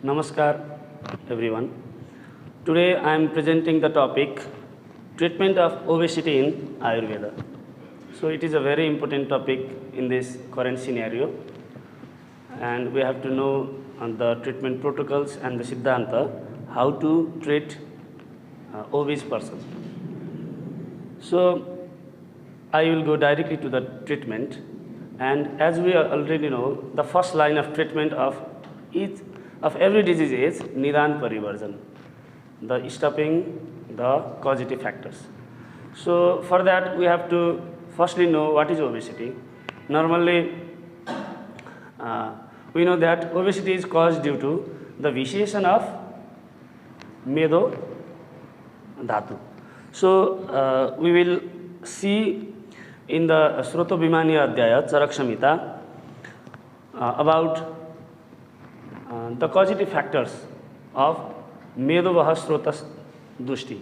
Namaskar everyone. Today I am presenting the topic treatment of obesity in Ayurveda. So it is a very important topic in this current scenario, and we have to know the treatment protocols and the Siddhanta how to treat obese person. So I will go directly to the treatment, and as we already know, the first line of treatment of every disease is Nidan Parivarjan, the stopping the causative factors. So for that we have to firstly know what is obesity. Normally we know that obesity is caused due to the vitiation of Medo Dhatu. So we will see in the Sroto Bhimaniya Adhyaya Charak Samhita about the causative factors of Medovaha Srotas Dushti.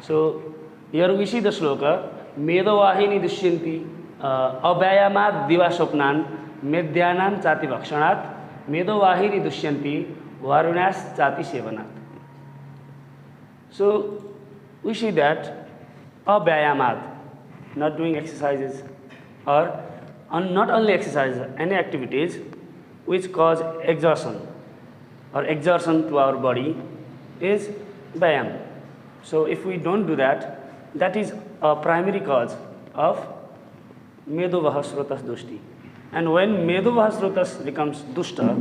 So here we see the shloka Medovahini Dushyanti Abhayamad Divasopnan Medhyanam Chati Bhakshanat Medovahini Dushyanti Varunas Chati Sevanat. So we see that Abhayamad, not doing exercises, or not only exercise, any activities which cause exhaustion or exertion to our body is Vyayam. So if we don't do that, that is a primary cause of Medovaha Srotas Dushti. And when Medovaha Srotas becomes Dushta,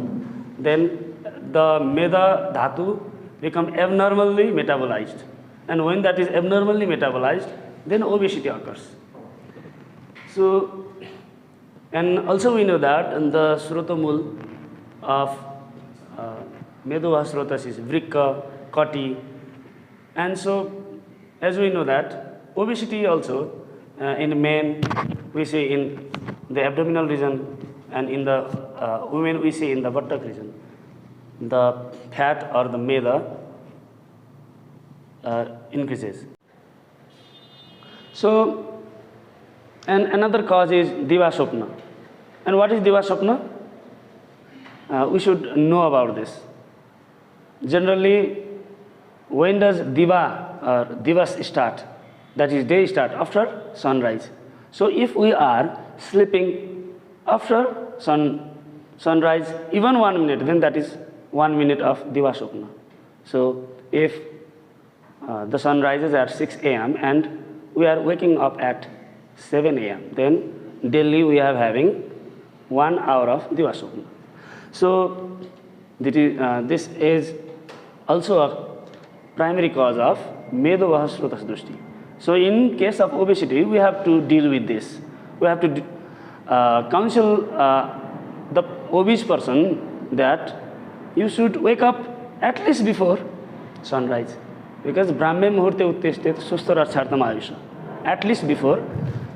then the Meda Dhatu become abnormally metabolized. And when that is abnormally metabolized, then obesity occurs. So, and also we know that in the Srotomul of Medovaha Srotas is Vrikka, Kati, and so as we know that obesity also in men we see in the abdominal region, and in the women we see in the buttock region. The fat or the meda increases. So, and another cause is Divasopna. And what is Divasopna? We should know about this. Generally, when does Diva or Divas start? That is, day start after sunrise. So if we are sleeping after sunrise even 1 minute, then that is 1 minute of Divasopna. So if the sun rises at 6 a.m. and we are waking up at 7 a.m., then daily we are having 1 hour of Divasopna. So this is also a primary cause of Medovaha Srotas Dushti. So in case of obesity, we have to deal with this. We have to counsel the obese person that you should wake up at least before sunrise, because Brahme Muhurte Utteshte Susthara Chartam Ayusha, at least before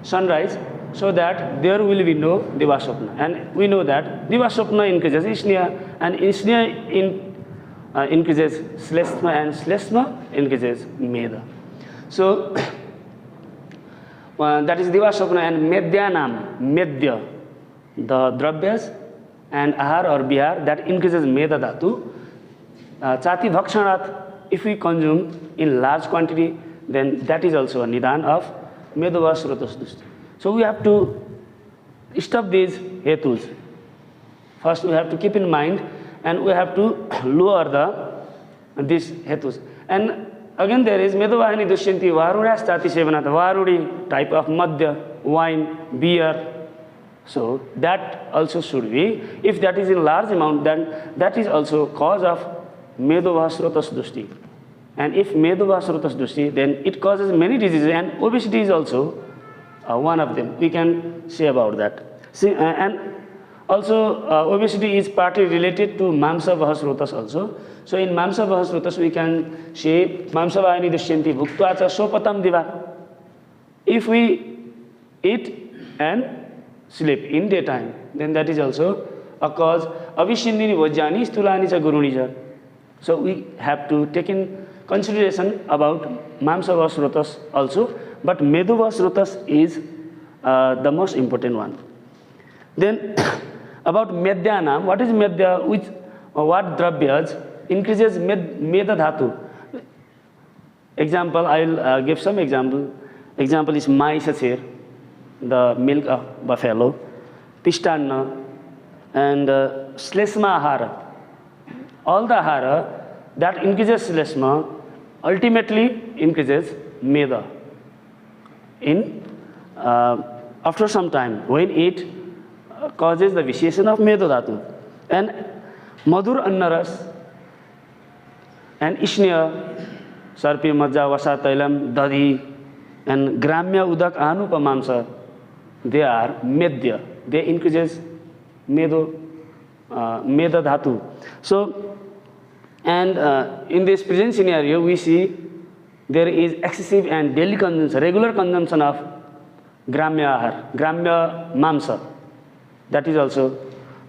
sunrise, so that there will be no Divasopna. And we know that Divasopna increases Isniya, and Isniya increases Sleshma, and Sleshma increases Meda. So that is Divasopna. And Medhyanam, Medhya, the dravyas, and Ahar or Bihar, that increases Meda Dhatu. Chati Bhakshanat, if we consume in large quantity, then that is also a Nidan of Medovaha Srotas Dushti. So we have to stop these hetus. First we have to keep in mind, and we have to lower these hetus. And again there is Medovahini Dushyanti Varunas Chati Sevanat, Varudi type of Madhya, wine, beer. So that also should be, if that is in large amount, then that is also cause of Medovaha Srotas Dushti. And if Medovaha Srotas Dushti, then it causes many diseases, and obesity is also one of them. We can say about that. See, and also obesity is partly related to Mamsavaha Srotas also. So in Mamsavaha Srotas we can say Mamsavahini Dushyanti Bhuktva Cha Sopatam Diva. If we eat and sleep in daytime, then that is also a cause. Avishindini Vajjani Stulani Cha Guruni Cha. So we have to take in consideration about Mamsavaha Srotas also, but Medovaha Srotas is the most important one. Then about Medhyanam, what is Medhya? What dravyas increases meda dhatu. Example, I will give some example. Example is maisachir, the milk of buffalo, pishtanna, and slesma ahara. All the ahara that increases slesma ultimately increases meda. In after some time, when it causes the vitiation of meda dhatu. And madhur annaras and ishnya, sarpi majja vasa tailam dadi, and gramya udak anupamamsa, they are medya. They increases meda dhatu. So, and in this present scenario, we see there is excessive and daily consumption, regular consumption of gramya ahar, gramya mamsa. That is also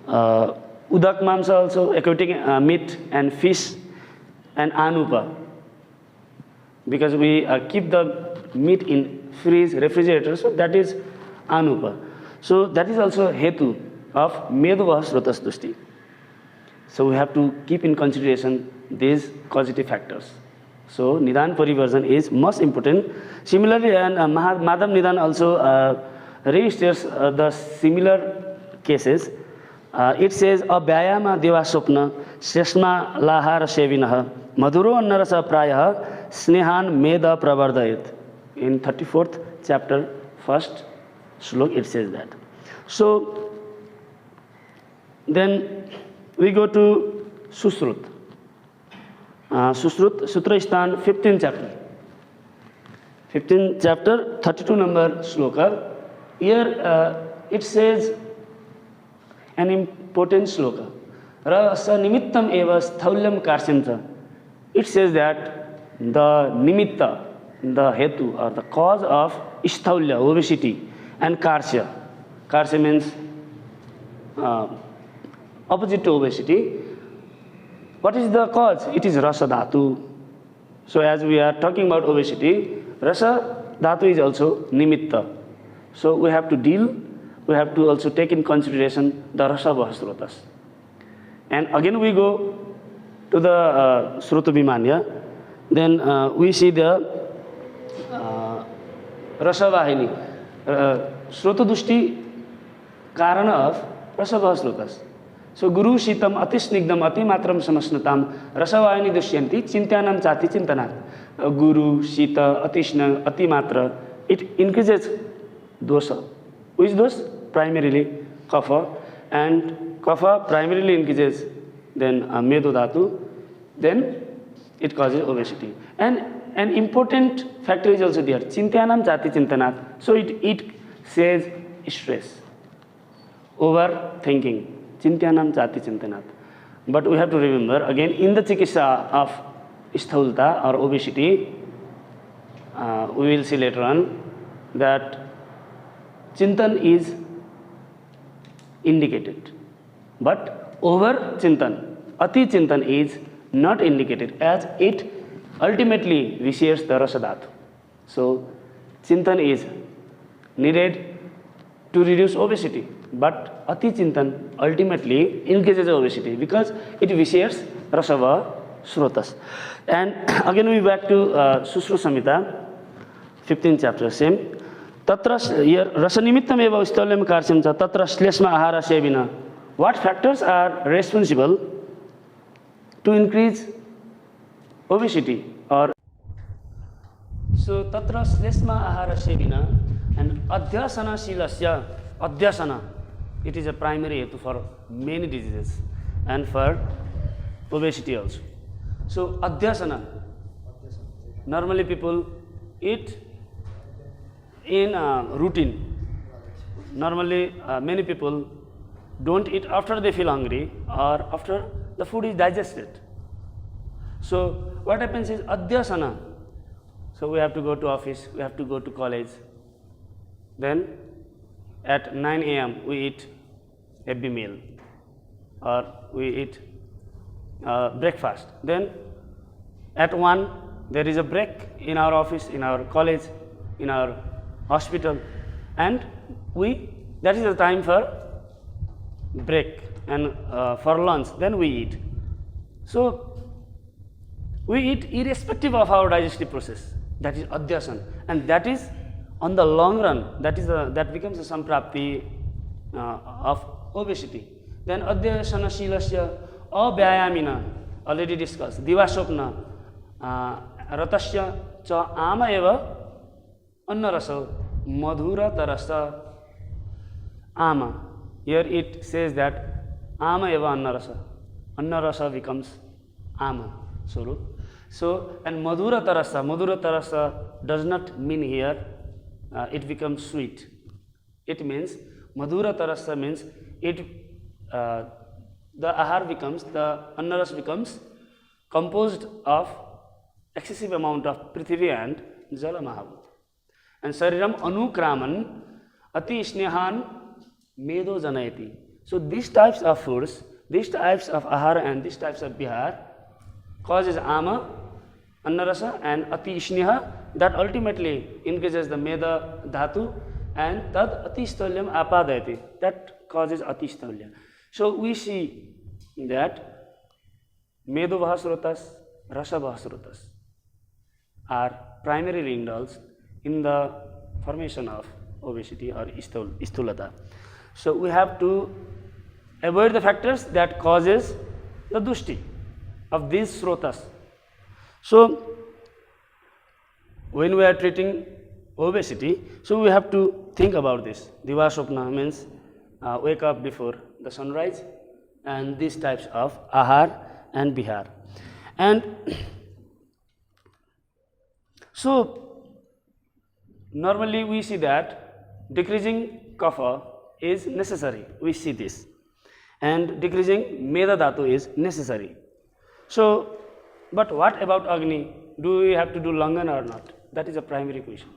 udak mamsa, also aquatic meat and fish and anupa. Because we keep the meat in fridge, refrigerator, so that is anupa. So that is also hetu of medavah srotas dushti. So we have to keep in consideration these causative factors. So Nidan Parivarjan is most important. Similarly, and Madhav Nidan also registers the similar cases. It says, Abhyayama deva sopna sesma lahara sevinah madhuro annarasa prayah snehan meda pravardayat. In 34th chapter, first slok, it says that. So then we go to Susrut. Susrut, Sutra Stan, 15th chapter. 15th chapter, 32 number sloka. Here it says an important sloka. Rasa nimittam eva staulyam karsyamcha. It says that the nimitta, the hetu, or the cause of sthaulya, obesity, and karsya. Karsya means opposite to obesity. What is the cause? It is rasa dhatu. So as we are talking about obesity, rasa dhatu is also nimitta. So we have to also take in consideration the rasa srotas. And again we go to the Sruta Vimanya. Then we see the rasa vahini. Sruta dushti karana of rasa srotas. So Guru Shitam Atisnigdam Atimatram Samasnatam Rasavayani Dushyanti Chintanam Chati Chintanat. Guru, Shita, Atishna, Atimatra, it increases dosa. Which dosa? Primarily kapha, and kapha primarily increases then meda dhatu, then it causes obesity. And an important factor is also there, Chintanam Chati Chintanat. So it says stress, overthinking. Chintanam Chati Chintanat. But we have to remember, again, in the chikitsa of sthaulta or obesity, we will see later on that chintan is indicated. But over chintan, ati chintan is not indicated, as it ultimately vitiates the rasa dhatu. So chintan is needed to reduce obesity. But ati chintan ultimately increases obesity because it vitiates rasava srotas. And again we back to Susru Samhita, 15th chapter, same. Tatra rasanimittam eva ustalyam karsyam cha tatra shlesma ahara sevina. What factors are responsible to increase obesity? Or so tatra shlesma ahara sevina and adhyasana shilasya. Adhyasana, it is a primary hetu for many diseases and for obesity also. So adhyasana, normally people eat in routine. Normally many people don't eat after they feel hungry or after the food is digested. So what happens is adhyasana. So we have to go to office, we have to go to college. Then at 9 a.m. we eat heavy meal or we eat breakfast. Then at 1 there is a break in our office, in our college, in our hospital, and that is the time for break and for lunch. Then we eat. So We eat irrespective of our digestive process, that is adhyasana, and that is on the long run, that becomes a samprapti of obesity. Then adhyasana shilasya avyayamina, already discussed, divasopna ratasya cha ama eva annarasa madhura tarasa ama. Here it says that ama eva annarasa becomes ama swarup. So, and madhura tarasa does not mean here it becomes sweet. It means madhura tarasa means it the annaras becomes composed of excessive amount of prithvi and jala mahabhut. And sariram anukraman ati snehan medo janayati. So these types of foods, these types of ahara and these types of bihar causes ama, annarasa and ati sneha, that ultimately increases the meda dhatu, and tad atisthaulyam apadayati, that causes atisthaulyam. So we see that medo vahasrotas, rasa vahasrotas are primarily indulged in the formation of obesity or sthulata. So we have to avoid the factors that causes the dushti of these srotas. So when we are treating obesity, so we have to think about this. Divasopna means wake up before the sunrise, and these types of ahar and bihar. And so normally we see that decreasing kapha is necessary, we see this, and decreasing meda dhatu is necessary. So, but what about agni? Do we have to do langan or not? That is a primary question.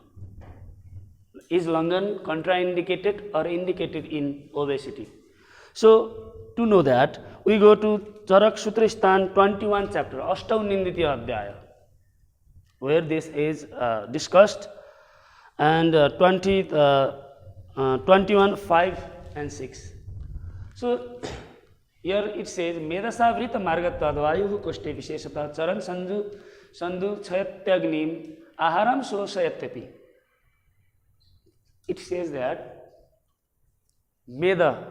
Is langan contraindicated or indicated in obesity? So, to know that, we go to Charak Sutristan 21 chapter, Ashtau Ninditya Adhyaya, where this is discussed, and 21, 5 and 6. So, here it says, Medasa Vrita Margatvad Vayuhu Koshte Visheshata Charan Sandhu Chayatyagnim Aharam Soshayatyapi. It says that Meda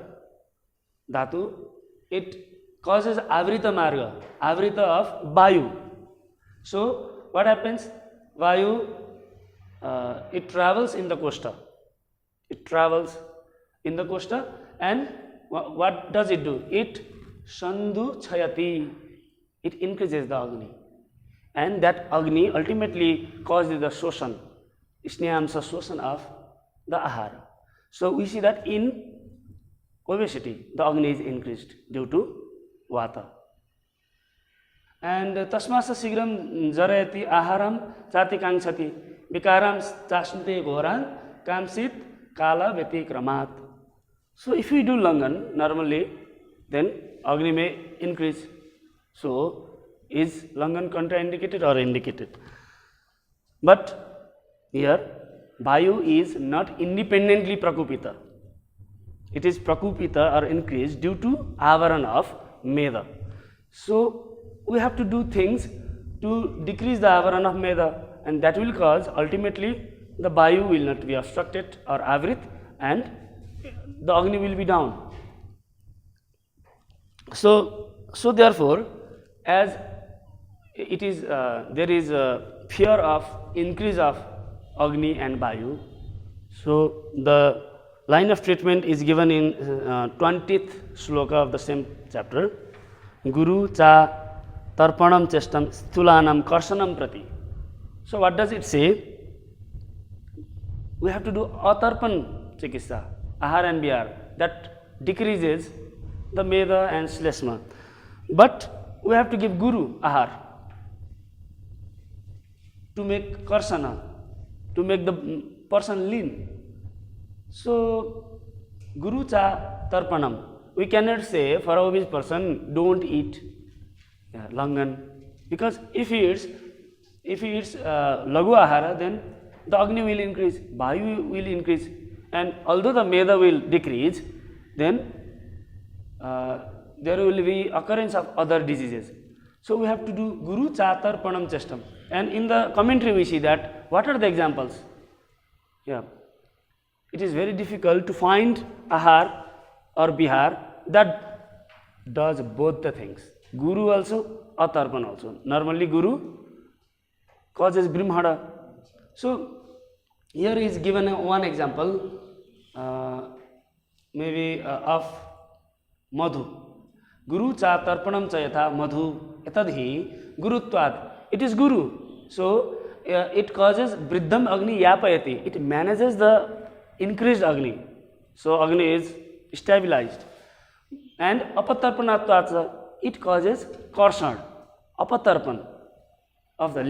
Dhatu, it causes Avrita Marga, Avrita of Vayu. So, what happens? Vayu, it travels in the koshta. It travels in the koshta, and what does it do? It Sandhu Chayati, it increases the Agni, and that Agni ultimately causes the Shoshan, Sneyamsa Shoshan of the Ahara. So we see that in obesity, the Agni is increased due to Vata. And Tasmasa Sigram Jarayati Aharam Chati Kangchati Vikaram Chasnute Goran Kamsit Kala Veti Kramat. So if we do langan normally, then Agni may increase. So is langan contraindicated or indicated? But here Vayu is not independently prakupita. It is prakupita or increased due to avaran of meda. So we have to do things to decrease the avaran of meda, and that will cause ultimately the Vayu will not be obstructed or avrit, and the Agni will be down. So therefore, as it is there is a fear of increase of Agni and Vayu, so the line of treatment is given in 20th sloka of the same chapter. Guru cha tarpanam chestam sthulanam karsanam prati. So what does it say? We have to do atarpan chikitsa, ahar and bihar, that decreases the meda and sleshma. But we have to give guru ahar to make karsana, to make the person lean. So guru cha tarpanam, we cannot say for a obese person don't eat langan, because if he eats lagu ahara, then the agni will increase, vayu will increase, and although the meda will decrease, then there will be occurrence of other diseases. So we have to do Guru Chatar Panam Chestam. And in the commentary we see that what are the examples? Yeah. It is very difficult to find Ahar or Bihar that does both the things. Guru also, Atarpan also. Normally Guru causes Brimhada. So here is given one example maybe of Madhu. Guru cha tarpanam cha yatha madhu etadhi gurutvad. It is Guru. So it causes Vriddham Agni yapayati. It manages the increased Agni. So Agni is stabilized. And apatarpanatvad, it causes Karshan, apatarpan of the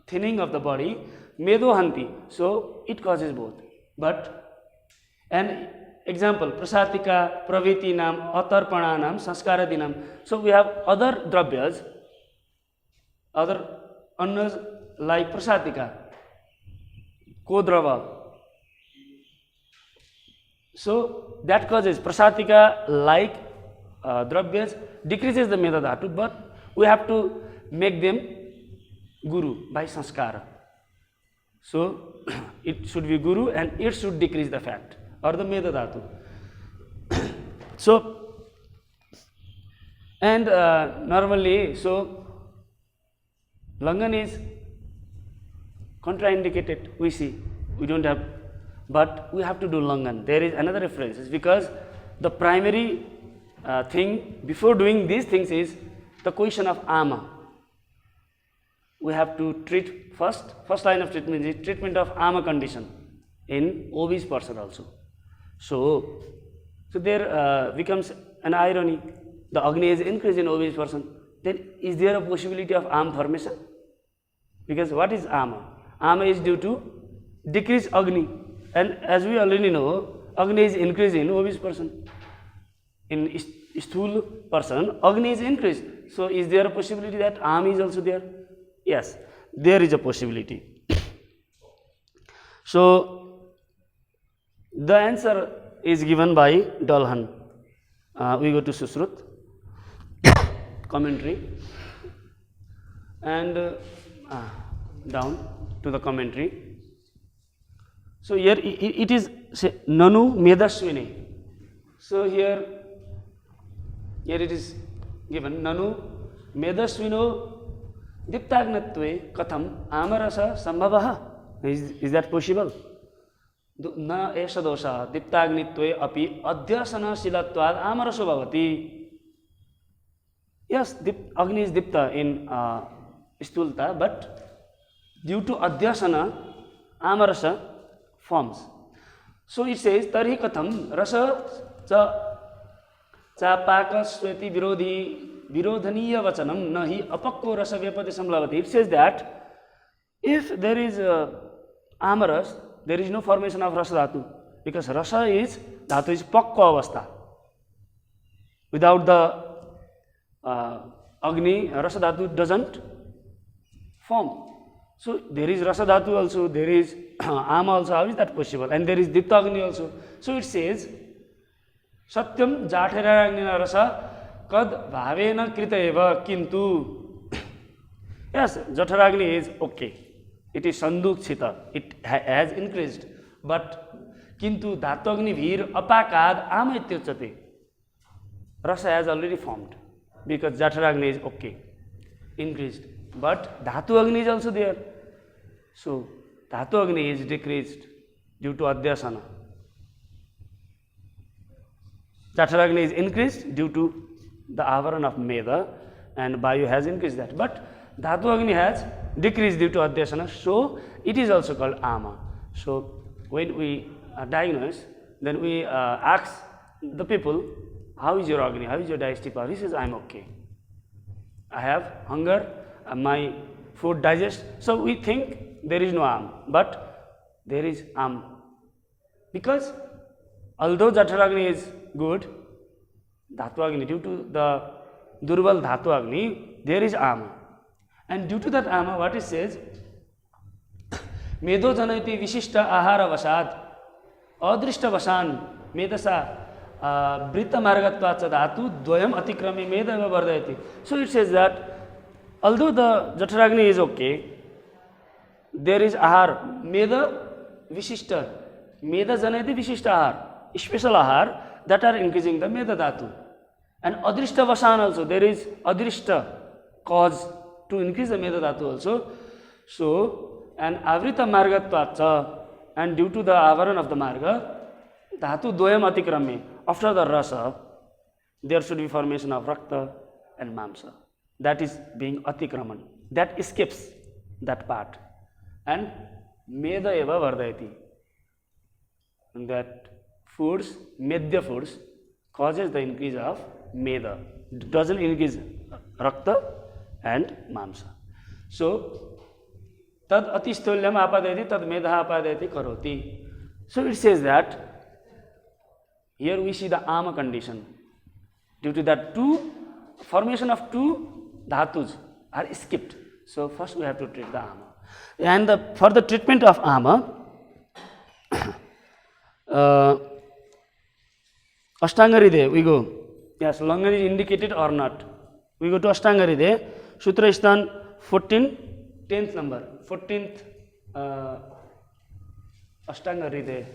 thinning of the body, Medohanti. So it causes both. But an example, Prasatika, Praviti nam, Atarpana nam, Sanskara nam. So we have other dravyas, other annas like Prasatika, Kodrava. So that causes Prasatika like dravyas decreases the Meda Dhatu, but we have to make them Guru by Sanskara. So it should be Guru and it should decrease the fat or the Meda Dhatu. So, and normally, so Langan is contraindicated, we see, we don't have, but we have to do Langan. There is another reference, because the primary thing before doing these things is the question of Ama. We have to treat first line of treatment is treatment of Ama condition in obese person also. So there becomes an irony. The Agni is increased in obese person. Then is there a possibility of Ama formation? Because what is Ama? Ama is due to decreased Agni. And as we already know, Agni is increased in obese person. In Sthul person, Agni is increased. So is there a possibility that Ama is also there? Yes, there is a possibility. So the answer is given by Dalhan. We go to Susrut commentary and down to the commentary. So here it is say, Nanu Medaswine. So here it is given Nanu Medaswino Diptagnatve Katham Amarasa Sambhavaha. Is that possible? Na esha dosha Diptagnitve api Adhyasana Silatvad Amaraso Bhavati. Yes, Agni is Dipta in Stulta, but due to Adhyasana, Amarasa forms. So it says, Tarhi Katham Rasa Chapaka Sweti Virodhaniya Vachanam Nahi Apakko Rasa Vyapati Samlavati. It says that if there is Amaras, there is no formation of Rasa Dhatu, because Rasa is Dhatu is Pakko Avastha. Without the Agni, Rasa Dhatu doesn't form. So there is Rasa Dhatu also, there is Ama also. How is that possible? And there is Dipta Agni also. So it says, Satyam Jathiragnina Rasa Kad Bhavena Krita Eva Kintu. Yes, Jatharagni is okay. It is Sandukshita. It has increased. But Kintu Dhatagni Vir Apakad Ama Ityuchate. Rasa has already formed. Because Jatharagni is okay, increased. But Dhatu Agni is also there. So Dhatu Agni is decreased due to Adhyasana. Jatharagni is increased due to the avaran of Meda, and Vayu has increased that. But Dhatu Agni has decreased due to Adhyasana, so it is also called Ama. So when we diagnose, then we ask the people, how is your Agni, how is your digestive power? He says, I am okay. I have hunger, my food digests. So we think there is no Am, but there is Am. Because although Jatharagni is good, Dhatu Agni, due to the Durval Dhatu Agni, there is Ama. And due to that Ama, what it says, Medo Janati Vishishta Ahara Vasad, Adrishta Vasan, Medasa, Brita Margatvacha Dhatu, Dvayam Atikrami Medava Vardayati. So it says that although the Jataragni is okay, there is ahar, meda vishishta, meda janayati vishishta ahar, special ahar that are increasing the meda dhatu. And adrishta vasan also, there is adrishta cause to increase the meda dhatu also. So, and avrita margatvacha, and due to the avaran of the marga, dhatu doyam atikrame, after the rasa, there should be formation of rakta and mamsa. That is being atikraman. That escapes that part. And meda eva vardayati. And that foods, medya foods, causes the increase of meda. Doesn't increase rakta and mamsa. So, tad atisthulyam apadayati, tad medha apadayati karoti. So, it says that here we see the ama condition. Due to that formation of two dhatus are skipped. So, first we have to treat the ama. And for the treatment of ama, Ashtanga Hridaya, we go. Yes, Langan is indicated or not. We go to Ashtanga Hridaya, Sutra Sthan 14, 10th number, 14th Ashtanga Hridaya.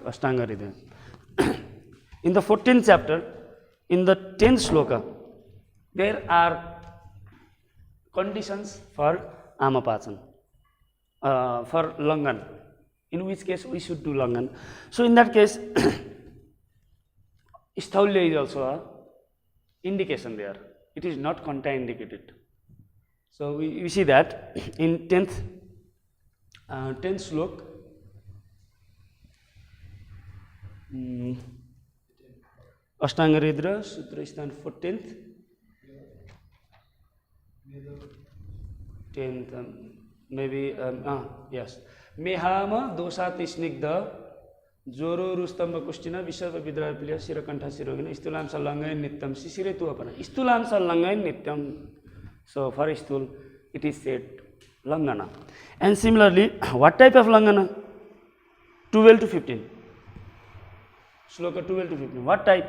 Ashtanga Hridaya. In the 14th chapter, in the 10th sloka, there are conditions for amapachan, for langan, in which case we should do langan. So, in that case, sthaulya is also a indication there. It is not contraindicated. So, we see that in 10th slok, Ashtanga Hridaya, Sutra Sthan 14th, 10th, maybe, yes. Mehama dosati snigdha, joro rustamba kustina, visharva vidrapilya, sirakantha sirogina, istulam salangay nityam, sisire tu apana. Istulam salangay nityam. So, for istul, it is said langana. And similarly, what type of langana? 12 to 15. Sloka 12 to 15. What type?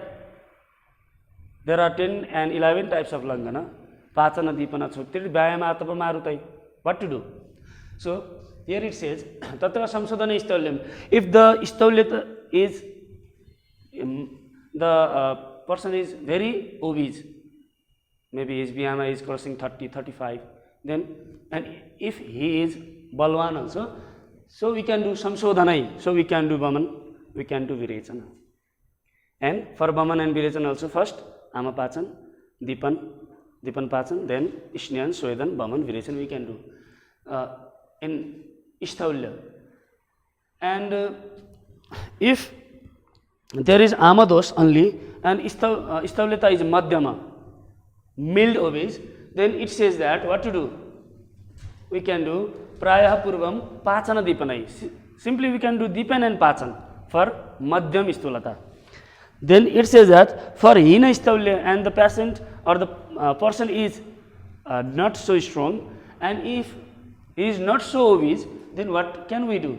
There are 10 and 11 types of langana. Pachana, Dipana, Chotri, Vyayama, Atapa, Marutai. What to do? So, here it says, Tatra Samsodana Istaulyam. If the Istaulyata is, the person is very obese, maybe his BMI is crossing 30, 35, then, and if he is Balwan also, so we can do Samsodhanai. So, we can do Baman, we can do Virechana. And for Baman and Virechana also, first Amapachan, Dipan Pachan, then Ishnayan, Swedan, Baman, Virechana we can do in Isthaulya. And if there is Amados only and Isthaulata is Madhyama, mild obese, then it says that what to do? We can do Prayaha Purvam Pachana Dipanai. Simply we can do Dipan and Pachan for Madhyam Isthulata. Then it says that for Hina Isthaulya and the patient or the person is not so strong, and if he is not so obese, then what can we do?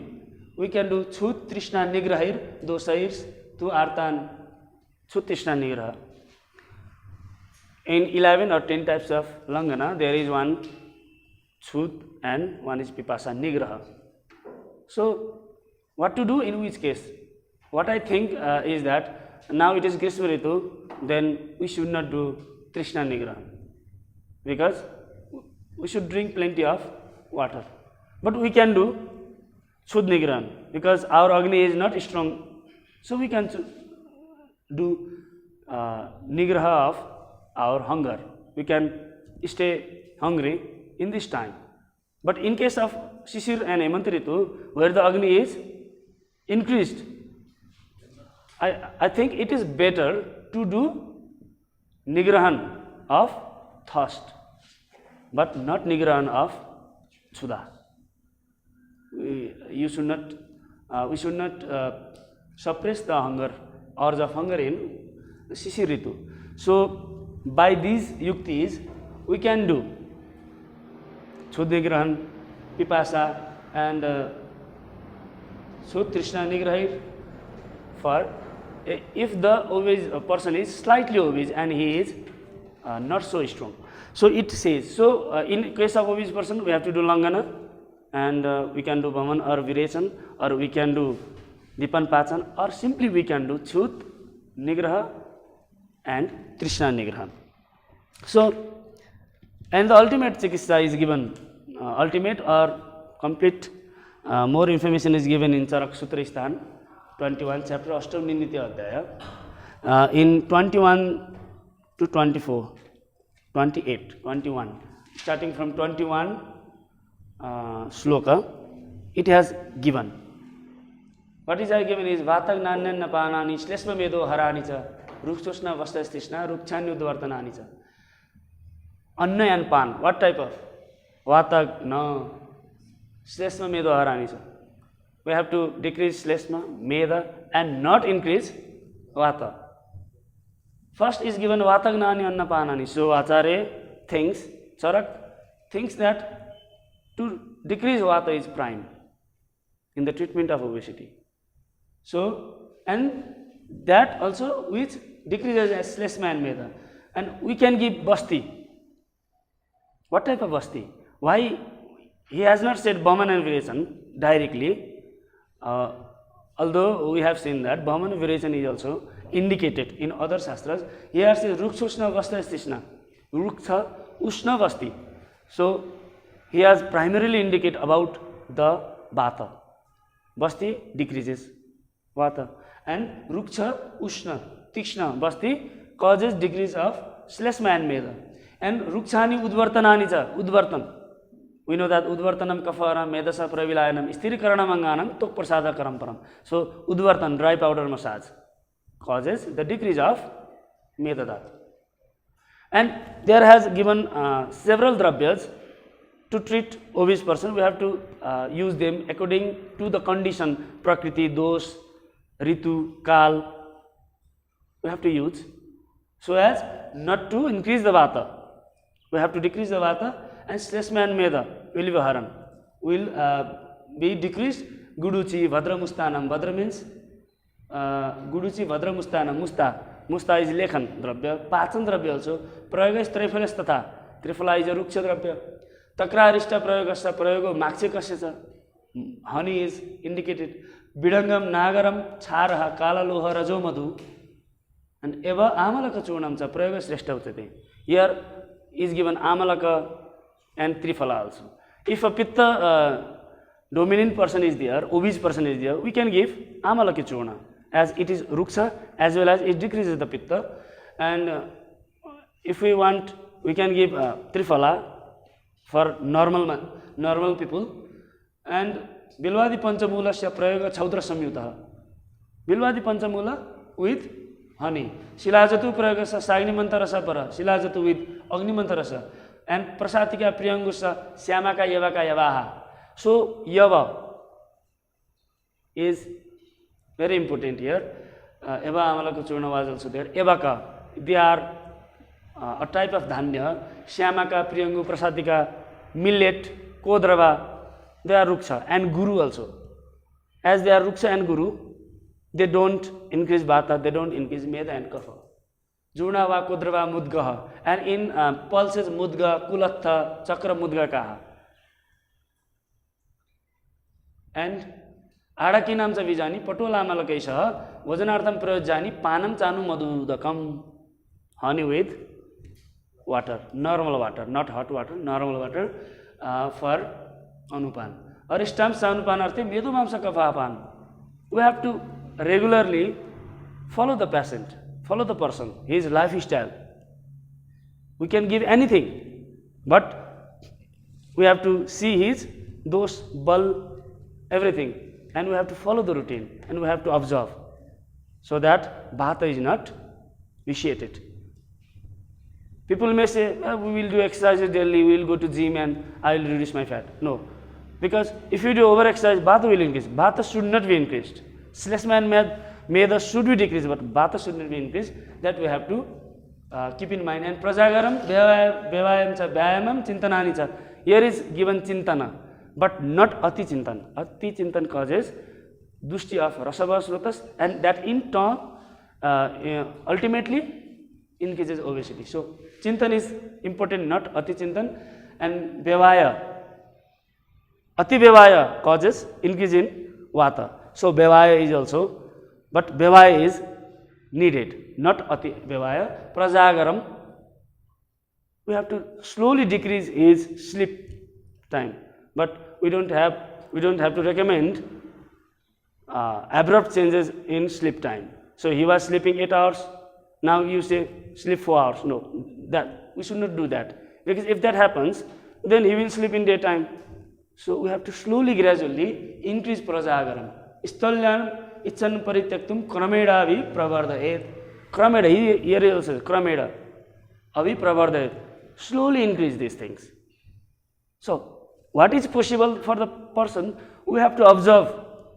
We can do Chut Trishna Nigrahir, Dosairs, Tu Artan, Chut Trishna Nigraha. In 11 or 10 types of Langana, there is one Chut and one is Pipasa Nigraha. So, what to do in which case? What I think is that now it is Grishma Ritu, then we should not do Trishna Nigraha, because we should drink plenty of water. But we can do Chud Nigraha, because our Agni is not strong. So we can do Nigraha of our hunger. We can stay hungry in this time. But in case of Shishir and Hemant Ritu, where the Agni is increased, I think it is better to do Nigrahan of thirst, but not Nigrahan of Chuda. We should not suppress the hunger, urge of hunger in Shishir Ritu. So, by these yuktis, we can do Chud Nigrahan, Pipasa, and Chud Trishna Nigrahir for if the obese person is slightly obese and he is not so strong. So it says, so in case of obese person, we have to do Langana, and we can do Bhaman or Virechana, or we can do Dipan Pachan, or simply we can do Chut, Nigraha and Trishna Nigraha. So, and the ultimate chikitsa is given, ultimate or complete, more information is given in Charak Sutra Sthan 21, chapter Ashtam Ninditya Adhyaya, in 21 to 24, 28, 21, starting from 21 shloka, it has given. What is given is Vatag Nanyan Napanani, Shlesma Medo Haranicha, Rukshosna Vastastisna, Rukchanyu Dvartananicha. Anna and Pan, what type of? Vatag, no. Shlesma Medo Haranicha. We have to decrease Shlesma, Meda, and not increase Vata. First is given Vatag Nani Anna Panani. So Acharya thinks, Charak thinks that to decrease Vata is prime in the treatment of obesity. So, and that also which decreases Shlesma and Meda. And we can give Basti. What type of Basti? Why? He has not said Bhaman and Virechana directly, although we have seen that Bhaman and Virechana is also indicated in other Shastras. Here says Rukshosna Vastastisna, Ruksha Ushna Vasti. So, he has primarily indicated about the Vata. Basti decreases Vata, and Ruksha Ushna Tikshna Basti causes decrease of Shlesma and Meda. And Rukshani Udvartanani cha, Udvartan. We know that Udvartanam Kafaram, Medasa Pravilayanam, Sthirikaranam Anganam, Tok Prasada Karamparam. So, Udvartan, dry powder massage, causes the decrease of Medada. And there has given several dravyas to treat obese person. We have to use them according to the condition, Prakriti, Dosh, Ritu, Kal. We have to use so as not to increase the Vata. We have to decrease the Vata, and Shlesma and Meda will be Haran, will be decreased. Guduchi, Vadra Mustanam. Vadra means Guduchi, Vadra Mustanam. Musta is Lekhan Dravya. Pachan Dravya also. Prayoga is Trifalas Tatha. Trifala is a Ruksha Dravya. Takrarishta Prayogasa Prayogo Maxikasya. Honey is indicated. Bidangam Nagaram Charaha Kala Loha Rajo Madhu. And Eva Amalaka Chunam cha Prayoga Sreshta Utate. Here is given Amalaka and Trifala also. If a Pitta dominant person is there, obese person is there, we can give Amalaki Churna, as it is Ruksha as well as it decreases the Pitta. And if we want, we can give Trifala for normal people. And Bilvadi Panchamula Sya Prayoga Chaudra Samyuta. Bilvadi Panchamula with honey. Shilajatu Prayogasa Sagni Mantarasa Para. Shilajatu with Agni Mantarasa. And Prasatika Priyangusa Syamaka Yavaka Yavaha. So Yava is very important here. Eva Amalaka Churna was also there. Evaka, they are a type of dhanya. Syamaka, Priyangu, Prasatika, millet, Kodrava, they are Ruksha, and Guru also. As they are Ruksha and Guru, they don't increase Vata, they don't increase Meda and Kapha. Jurnava, Kodrava, Mudgaha. And in pulses Mudga, Kulatha, Chakra Mudga Kaha. And Adaki Namsa Vijani, Patola Malakesha, Vajanartham Prajani, Panam Chanu Madhudakam, honey with water, normal water, not hot water, normal water for Anupan. Aristam Sanupan Arthi, Medumamsa Kafapan. We have to regularly follow the patient, follow the person, his lifestyle. We can give anything, but we have to see his dosh, bal, everything, and we have to follow the routine, and we have to observe, so that Vata is not vitiated. People may say, we will do exercises daily, we will go to gym and I will reduce my fat. No, because if you do over exercise, Vata will increase. Vata should not be increased. Shlesma and Meda should be decreased, but Vata should not be increased. That we have to keep in mind. And Prajagaram, Vyavayam cha, Vyayamam, Chintanani cha. Here is given Chintana, but not Ati Chintan. Ati Chintan causes Dushti of Rasava Srotas, and that in turn ultimately increases obesity. So chintan is important, not ati chintan. And vyavaya, ati vyavaya causes increase in vata. So vyavaya is also, but vyavaya is needed, not ati vyavaya. Prajagaram, we have to slowly decrease his sleep time, but we don't have to recommend abrupt changes in sleep time. So he was sleeping 8 hours, now you say sleep 4 hours. No, that we should not do that, because if that happens, then he will sleep in daytime. So we have to slowly, gradually increase prajagaram. Stalyanam ichan parityaktum krameda avi pravardayet. Krameda, here also krameda avi pravardayet. Slowly increase these things. So what is possible for the person? We have to observe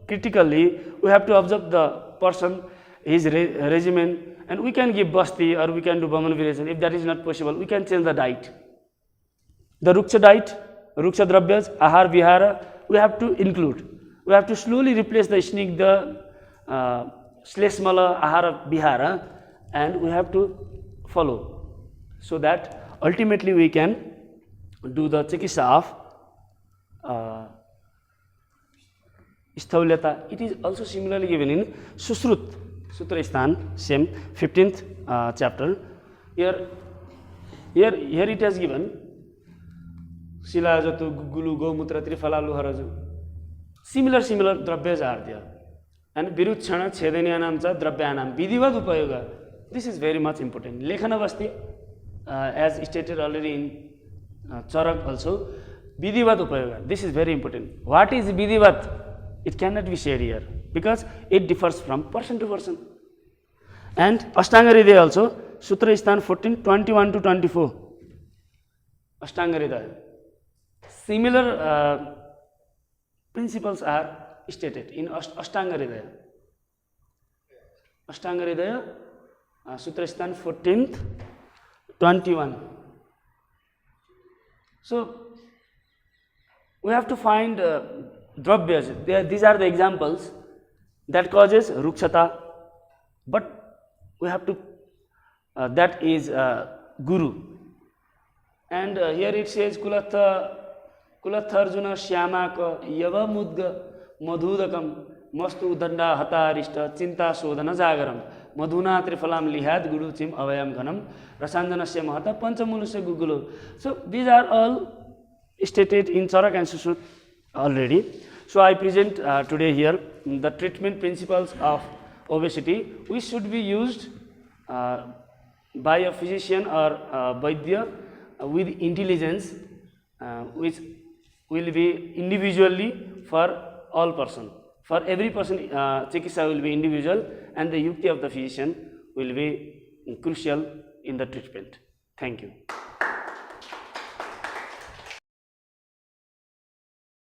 critically. We have to observe the person, his regimen, and we can give basti or we can do Brahman variation. If that is not possible, we can change the diet. The ruksha diet, ruksha dravyas, ahar vihara, we have to include. We have to slowly replace the snigdha, sleshmala, ahara vihara, and we have to follow, so that ultimately we can do the chikitsa of Sthaulata. It is also similarly given in Susrut, Sutra Sthan, same 15th chapter. Here it has given Silajatu, Gugulu, Gomutra, Trifalalu, Haraju. Similar dravyas are there. And Virutchana, Chedanianamcha, Drabyanam, Vidivad Upayoga. This is very much important. Lekhanavasti, as stated already in Charak also, Vidivat Upayoga. This is very important. What is Vidivat? It cannot be shared here, because it differs from person to person. And Ashtanga Hridaya also, Sutra Sthan 14, 21 to 24. Ashtanga Hridaya. Similar principles are stated in Ashtanga Hridaya. Ashtanga Hridaya, Sutra Sthan 14th, 21. So we have to find dravyas. These are the examples that causes rukshata, but we have to that is guru. And here it says kulatha arjuna shyamaka yava mudga madhudakam mastu danda hatarishta chinta sodhana jagaram madhuna trifalam lihat guruchim avayam ghanam rasanjanasya mahata panchamulusya gugulo. So these are all stated in Charak and Susrut already. So I present today here the treatment principles of obesity, which should be used by a physician or vaidya with intelligence, which will be individually for all person. For every person, chikitsa will be individual, and the yukti of the physician will be crucial in the treatment. Thank you.